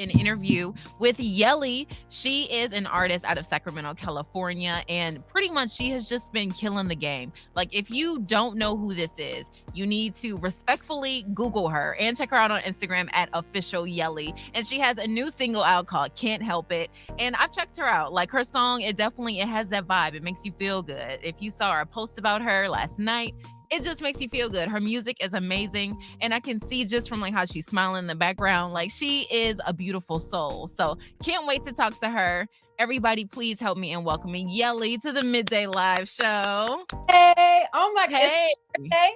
an interview with Yelly. She is an artist out of Sacramento, California, and pretty much she has just been killing the game. Like, if you don't know who this is, you need to respectfully Google her and check her out on Instagram at official Yelly. And she has a new single out called Can't Help It. And I've checked her out. Like, her song, it has that vibe. It makes you feel good. If you saw our post about her last night, it just makes you feel good. Her music is amazing. And I can see just from like how she's smiling in the background, like she is a beautiful soul. So can't wait to talk to her. Everybody, please help me in welcoming Yelly to the Midday Live Show. Hey, oh my God. Hey. It's your birthday?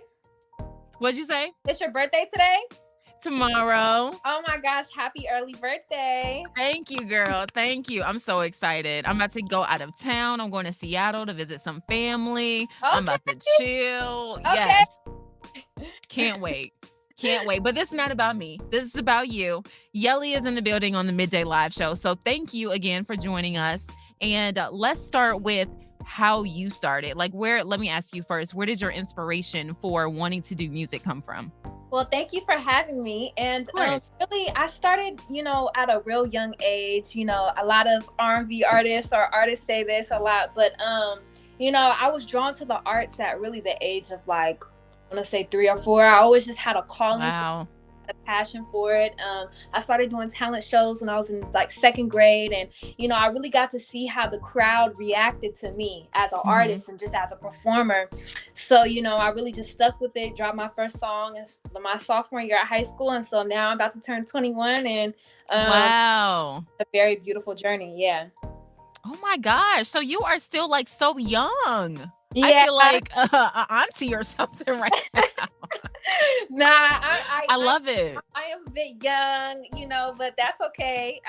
What'd you say? It's your birthday today? Tomorrow. Oh my gosh, happy early birthday. Thank you, girl. Thank you. I'm so excited. I'm about to go out of town. I'm going to Seattle to visit some family. Okay. I'm about to chill. Okay. Yes. Can't wait. Can't wait. But this is not about me. This is about you. Yelly is in the building on the Midday Live Show. So thank you again for joining us. And let's start with how you started. Like, let me ask you first, where did your inspiration for wanting to do music come from? Well, thank you for having me. And really, I started, at a real young age. A lot of R&B artists or artists say this a lot, but, I was drawn to the arts at really the age of like, I want to say 3 or 4. I always just had a calling. Wow. A passion for it. I started doing talent shows when I was in like 2nd grade, and I really got to see how the crowd reacted to me as an artist and just as a performer. So I really just stuck with it, dropped my first song in my sophomore year at high school, and so now I'm about to turn 21, and wow, a very beautiful journey. Yeah. Oh my gosh, so you are still like so young. Yeah. I feel like an auntie or something right now. Nah, I love it. I am a bit young, but that's okay.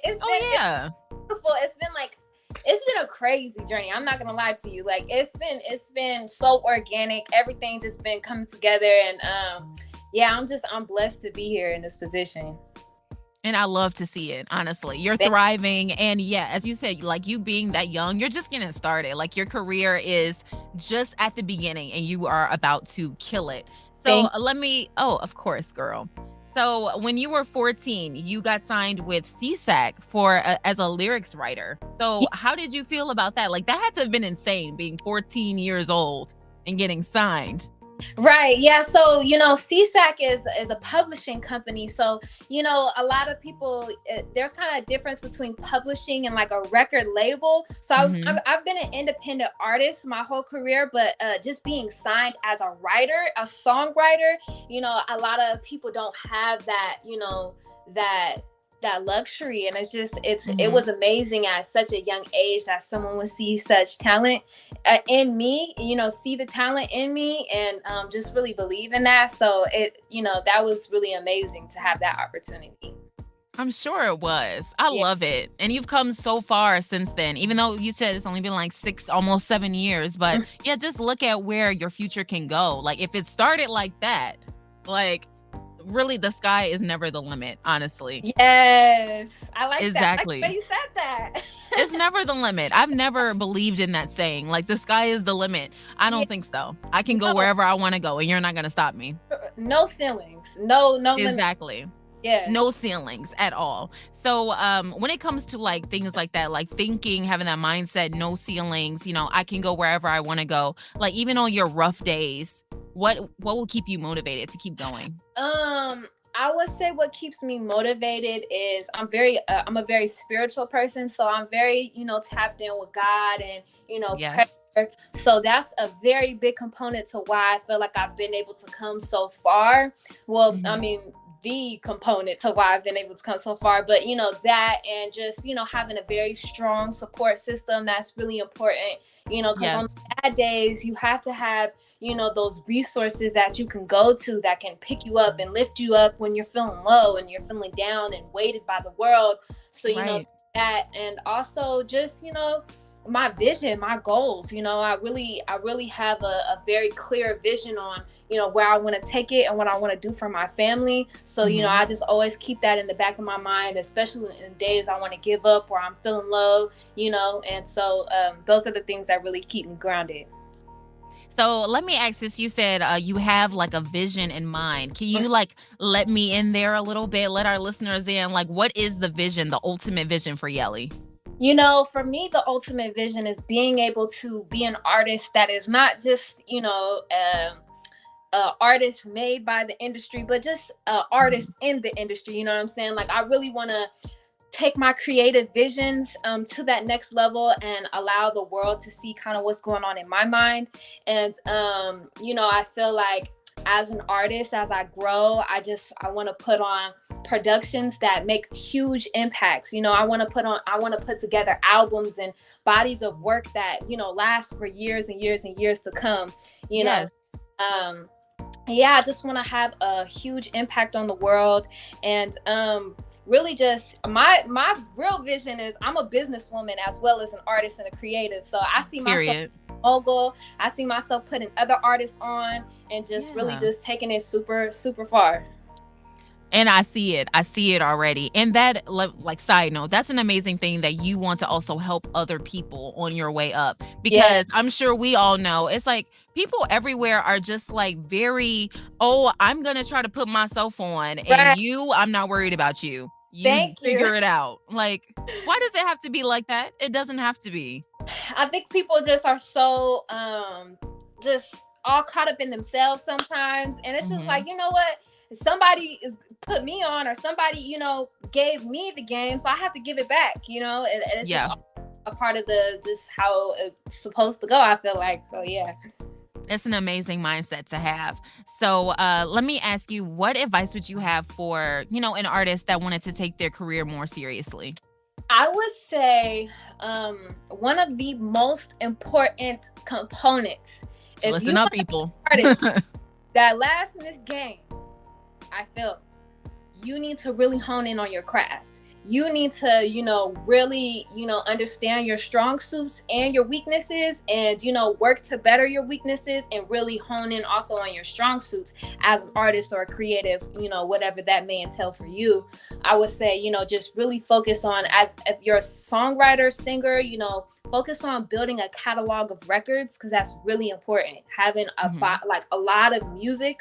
It's been beautiful. It's been a crazy journey. I'm not gonna lie to you. Like it's been so organic. Everything just been coming together, and I'm blessed to be here in this position. And I love to see it, honestly. You're thriving. And yeah, as you said, like you being that young, you're just getting started. Like your career is just at the beginning and you are about to kill it. So of course, girl. So when you were 14, you got signed with CSAC as a lyrics writer. So how did you feel about that? Like that had to have been insane being 14 years old and getting signed. Right. Yeah. So, CSAC is a publishing company. So, a lot of people, there's kind of a difference between publishing and like a record label. So I've been an independent artist my whole career, but just being signed as a writer, a songwriter, a lot of people don't have that, that luxury. And it was amazing at such a young age that someone would see such talent in me, see the talent in me and just really believe in that. So that was really amazing to have that opportunity. I'm sure it was. I love it. And you've come so far since then, even though you said it's only been like 6, almost 7 years, but yeah, just look at where your future can go. Like if it started like that, like really the sky is never the limit, honestly. Yes. I like exactly. That. I like that you said that. It's never the limit. I've never believed in that saying, like the sky is the limit. I don't think so. I can go wherever I want to go and you're not going to stop me. No ceilings. No exactly. Yeah. No ceilings at all. So when it comes to like things like that, like thinking, having that mindset, no ceilings, I can go wherever I want to go. Like even on your rough days, what will keep you motivated to keep going? I would say what keeps me motivated is I'm a very spiritual person. So I'm very, tapped in with God and, yes. prayer. So that's a very big component to why I feel like I've been able to come so far. Well, I mean, the component to why I've been able to come so far, but that and just having a very strong support system, that's really important, because on bad days you have to have those resources that you can go to that can pick you up and lift you up when you're feeling low and you're feeling down and weighted by the world. So that, and also just my vision, my goals, I really have a very clear vision on where I want to take it and what I want to do for my family. So I just always keep that in the back of my mind, especially in days I want to give up or I'm feeling low, and so those are the things that really keep me grounded. So let me ask this. You said you have like a vision in mind. Can you like let me in there a little bit? Let our listeners in. Like, what is the vision, the ultimate vision for Yelly? For me, the ultimate vision is being able to be an artist that is not just, artist made by the industry, but just artist in the industry. You know what I'm saying? Like, I really want to take my creative visions to that next level and allow the world to see kind of what's going on in my mind. And I feel like as an artist, as I grow, I want to put on productions that make huge impacts. I want to put together albums and bodies of work that last for years and years and years to come. Yes. I just want to have a huge impact on the world. And really just my real vision is I'm a businesswoman as well as an artist and a creative. So I see myself mogul. I see myself putting other artists on and just really just taking it super, super far. And I see it already. And that, like, side note, that's an amazing thing that you want to also help other people on your way up. Because I'm sure we all know it's like people everywhere are just like very, I'm going to try to put myself on. And I'm not worried about you. You figure it out. Like, why does it have to be like that? It doesn't have to be. I think people just are so just all caught up in themselves sometimes. And it's just like, you know what? Somebody is put me on, or somebody, gave me the game, so I have to give it back, and it's just a part of just how it's supposed to go, I feel like. So it's an amazing mindset to have. So let me ask you, what advice would you have for an artist that wanted to take their career more seriously? I would say one of the most important components, listen up, people, that last in this game, I feel you need to really hone in on your craft. You need to, really, understand your strong suits and your weaknesses, and, work to better your weaknesses and really hone in also on your strong suits as an artist or a creative, whatever that may entail for you. I would say, just really focus on, as if you're a songwriter, singer, focus on building a catalog of records, because that's really important. Having a lot of music,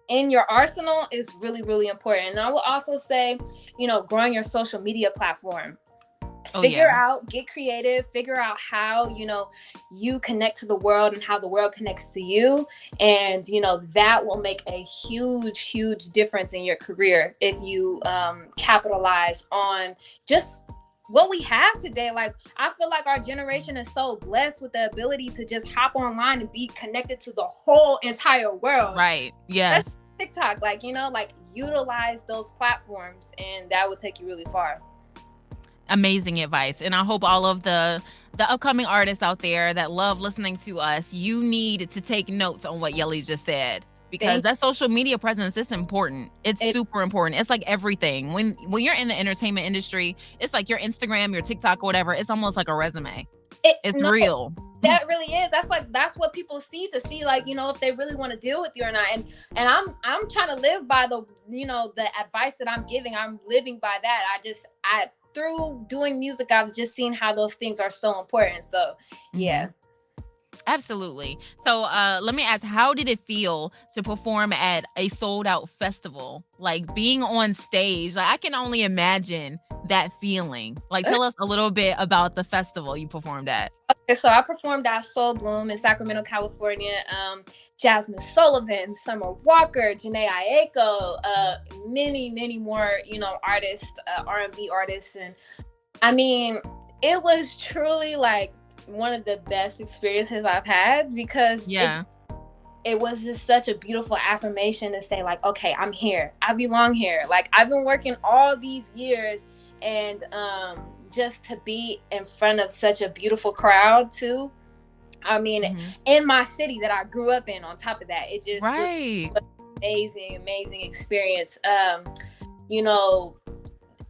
in your arsenal is really, really important. And I will also say, growing your social media platform. Get creative, figure out how, you connect to the world and how the world connects to you. And, that will make a huge, huge difference in your career if you capitalize on just what we have today. Like, I feel like our generation is so blessed with the ability to just hop online and be connected to the whole entire world. Right. Yes. That's TikTok, utilize those platforms, and that will take you really far. Amazing advice. And I hope all of the upcoming artists out there that love listening to us, you need to take notes on what Yelly just said, because that social media presence is important. It's super important. It's like everything. When you're in the entertainment industry, it's like your Instagram, your TikTok, or whatever. It's almost like a resume. It's real. That really is. That's what people see, if they really want to deal with you or not. And I'm trying to live by the advice that I'm giving. I'm living by that. Through doing music, I've just seen how those things are so important. So Absolutely. So let me ask, how did it feel to perform at a sold out festival? Like, being on stage, I can only imagine that feeling. Like, tell us a little bit about the festival you performed at. Okay, so I performed at Soul Bloom in Sacramento, California. Jasmine Sullivan, Summer Walker, Janae Aiko, many, many more, artists, R&B artists. And I mean, it was truly like one of the best experiences I've had, because it was just such a beautiful affirmation to say, like, okay, I'm here. I belong here. Like, I've been working all these years, and just to be in front of such a beautiful crowd too. I mean, in my city that I grew up in, on top of that, it just was an amazing experience.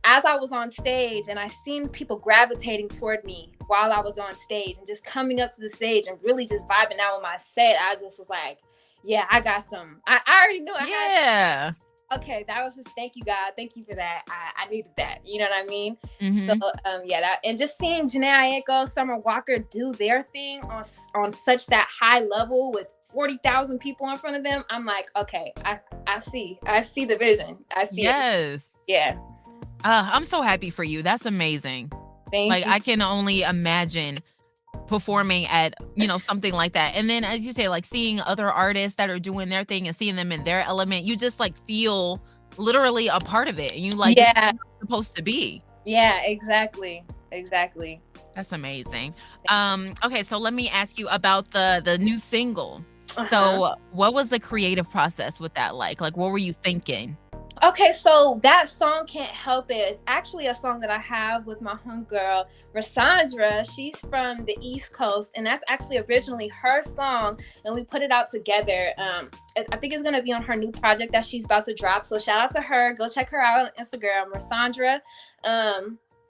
As I was on stage and I seen people gravitating toward me while I was on stage and just coming up to the stage and really just vibing out with my set, I just was like, yeah, I got some. I already knew I had okay, that was just, thank you, God. Thank you for that. I needed that. You know what I mean? So, Mm-hmm. yeah, that, and just seeing Janae Aiko, Summer Walker do their thing on such that high level with 40,000 people in front of them, I'm like, okay, I see the vision. I see it. Yes. Yeah. I'm so happy for you. That's amazing. Thank Like, you. I can only imagine performing at, something like that. And then, as you say, like seeing other artists that are doing their thing and seeing them in their element, you just like feel literally a part of it. And you like, this is how Yeah. it's supposed to be. Yeah, exactly. That's amazing. Okay, so let me ask you about the new single. Uh-huh. So what was the creative process with that like? Like, what were you thinking? Okay, so that song, Can't Help It, is actually a song that I have with my homegirl, Rasandra. She's from the East Coast, and that's actually originally her song, and we put it out together. I think it's going to be on her new project that she's about to drop, so shout out to her. Go check her out on Instagram, Rasandra.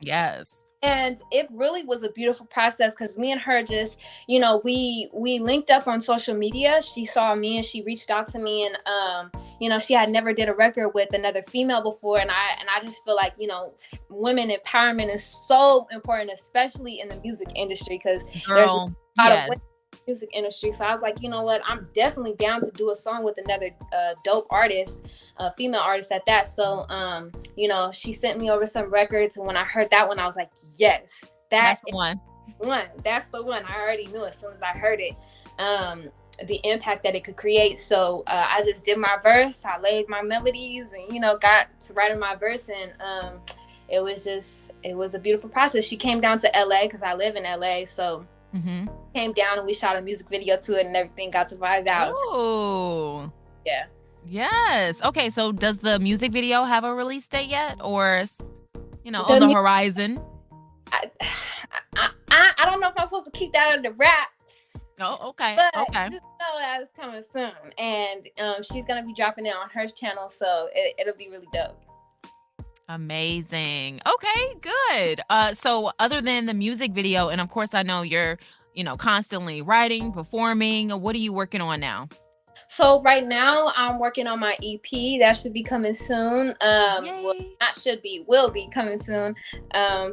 Yes. And it really was a beautiful process because me and her just, we linked up on social media. She saw me and she reached out to me, and she had never did a record with another female before, and I just feel like women empowerment is so important, especially in the music industry, because there's a lot of women music industry. So I was like, you know what, I'm definitely down to do a song with another dope artist, female artist at that. So she sent me over some records, and when I heard that one, I was like, yes, that's the one. That's the one. I already knew as soon as I heard it, the impact that it could create. So I just did my verse, I laid my melodies, and got to writing my verse, and it was a beautiful process. She came down to LA because I live in LA, so came down and we shot a music video to it and everything, got to vibe out. Oh, yeah. Yes. Okay, so does the music video have a release date yet, or on the horizon? I don't know if I'm supposed to keep that under wraps. Oh, okay. But okay. Just know that it's coming soon, and she's gonna be dropping it on her channel, so it'll be really dope. Amazing. Okay, good. So other than the music video, and of course I know you're, constantly writing, performing, what are you working on now? So right now I'm working on my EP that should be coming soon. Will be coming soon.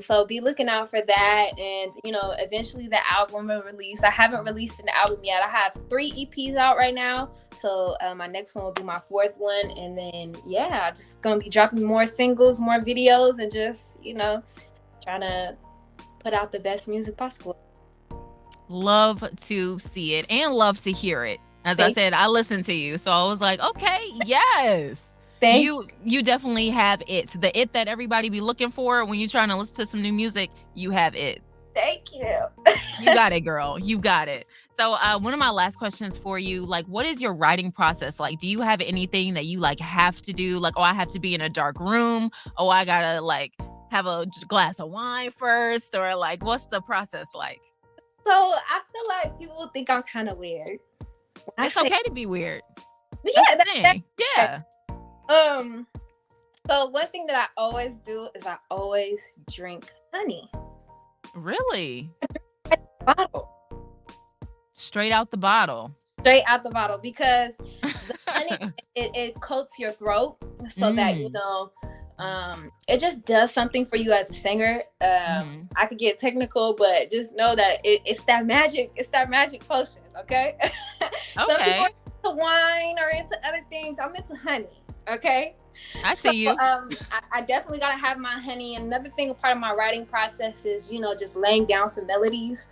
So be looking out for that, and eventually the album will release. I haven't released an album yet. I have 3 EPs out right now. So my next one will be my 4th one, and then I'm just gonna be dropping more singles, more videos, and just trying to put out the best music possible. Love to see it and love to hear it. As I said, I listened to you, so I was like, okay, yes. You definitely have it. The it that everybody be looking for when you're trying to listen to some new music, you have it. Thank you. You got it, girl. You got it. So one of my last questions for you, like, what is your writing process like? Do you have anything that you like have to do? Like, I have to be in a dark room. I gotta like have a glass of wine first, or like, what's the process like? So I feel like people think I'm kind of weird. It's okay to be weird. Yeah. So one thing that I always do is I always drink honey. Really? Bottle. Straight out the bottle. Straight out the bottle, because the honey it coats your throat so that it just does something for you as a singer. I could get technical, but just know that it's that magic. It's that magic potion. Okay. Some people are into wine or into other things. I'm into honey. Okay. I see you. I definitely gotta have my honey. And another thing, a part of my writing process is just laying down some melodies.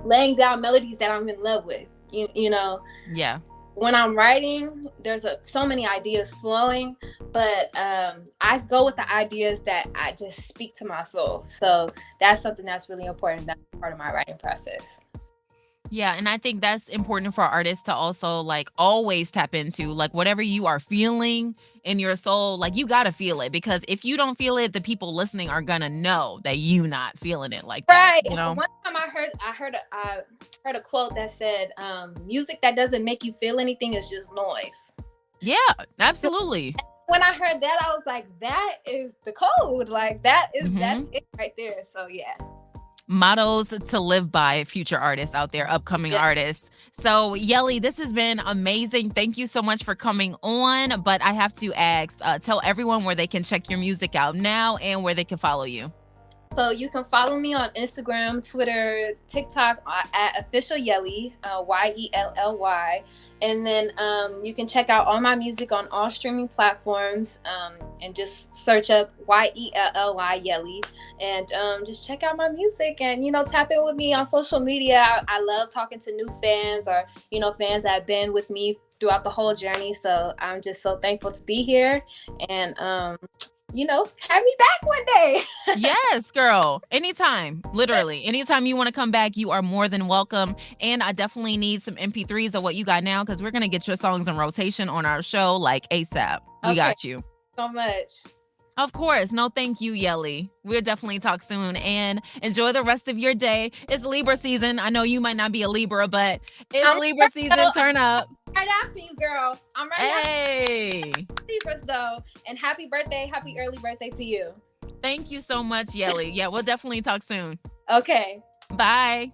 Laying down melodies that I'm in love with. Yeah. When I'm writing, there's so many ideas flowing, but I go with the ideas that I just speak to my soul. So that's something that's really important. That's part of my writing process. Yeah, and I think that's important for artists to also like always tap into, like whatever you are feeling in your soul, like you gotta feel it, because if you don't feel it, the people listening are gonna know that you not feeling it like that. Right. One time I heard a quote that said, "Music that doesn't make you feel anything is just noise." Yeah, absolutely. When I heard that, I was like, that is the code. Like that's it right there. So yeah. Mottos to live by, future artists out there, upcoming artists. So Yelly, this has been amazing. Thank you so much for coming on. But I have to ask, tell everyone where they can check your music out now and where they can follow you. So you can follow me on Instagram, Twitter, TikTok at official Yelly, Yelly. And then you can check out all my music on all streaming platforms and just search up Yelly Yelly. And just check out my music and, tap in with me on social media. I love talking to new fans or, fans that have been with me throughout the whole journey. So I'm just so thankful to be here. And have me back one day. Yes, girl. Anytime. Literally. Anytime you want to come back, you are more than welcome. And I definitely need some MP3s of what you got now because we're going to get your songs in rotation on our show like ASAP. We got you. So much. Of course. No, thank you, Yelly. We'll definitely talk soon and enjoy the rest of your day. It's Libra season. I know you might not be a Libra, but it's Libra season. Turn up. Right after you, girl. I'm right after Libras, though. And happy birthday. Happy early birthday to you. Thank you so much, Yelly. Yeah, we'll definitely talk soon. Okay. Bye.